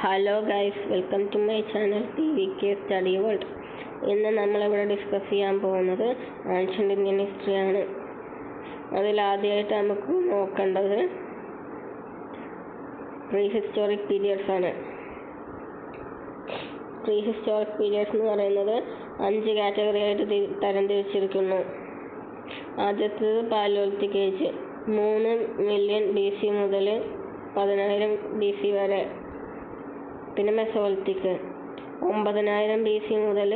Hello guys, welcome to my channel TVK study world. ഇന്ന് നമ്മളിവിടെ discuss ചെയ്യാൻ പോകുന്നത് ആൻഷ്യൻ്റ് ഇന്ത്യൻ ഹിസ്റ്ററിയാണ്. അതിലാദ്യമായിട്ട് നമുക്ക് നോക്കേണ്ടത് പ്രീ ഹിസ്റ്റോറിക് പീരിയഡ്സ് ആണ്. പ്രീ ഹിസ്റ്റോറിക് പീരിയഡ്സ് എന്ന് പറയുന്നത് 5 കാറ്റഗറിയായിട്ട് തരംതിരിച്ചിരിക്കുന്നു. ആദ്യത്തേത് പാലിയോലിത്തിക് ഏജ്, 3 മില്യൺ BC മുതൽ 10,000 BC വരെ. പിന്നെ മെസോലിത്തിക്, 9,000 BC മുതൽ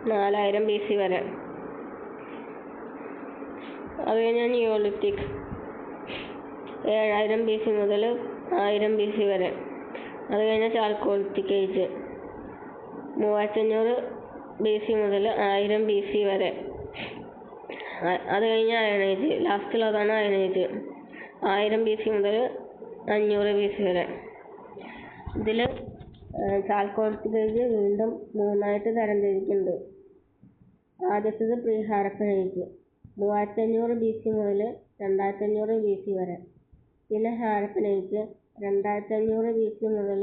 4,000 BC വരെ. അത് കഴിഞ്ഞാൽ നിയോലിത്തിക്, 7,000 BC മുതൽ 1000 BC വരെ. അത് കഴിഞ്ഞാൽ ചാൽക്കോലിത്തിക് ഏജ്, 3,500 BC മുതൽ 1000 BC വരെ. അത് കഴിഞ്ഞാൽ അയൺ ഏജ്, ലാസ്റ്റിലുള്ളതാണ് അയൺ ഏജ്, 1000 BC മുതൽ 500 BC വരെ. ഇതിൽ ചാൽക്കോലിത്തിക് ഏജ് വീണ്ടും 3ആയിട്ട് തരംതിരിക്കുന്നുണ്ട്. ആദ്യത്തേത് പ്രീ ഹാരപ്പൻ ഏജ്, 3,500 BC മുതൽ 2,500 BC വരെ. പിന്നെ ഹാരപ്പൻ ഏജ്, 2,500 BC മുതൽ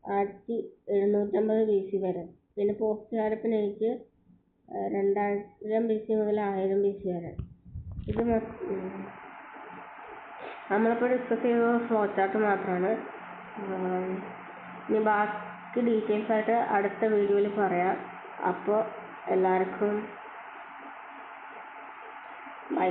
1750 BC വരെ. പിന്നെ പോസ്റ്റ് ഹാരപ്പൻ ഏജ്, 2,000 BC മുതൽ 1000 BC വരെ. ഇത് നമ്മളിപ്പോൾ ഡിസ്കസ് ചെയ്യുന്നത് ഫ്ലോ ചാർട്ട് മാത്രമാണ്. ഇനി ബാക്കി ഡീറ്റെയിൽസ് ആയിട്ട് അടുത്ത വീഡിയോയിൽ പറയാം. അപ്പോൾ എല്ലാവർക്കും ബൈ.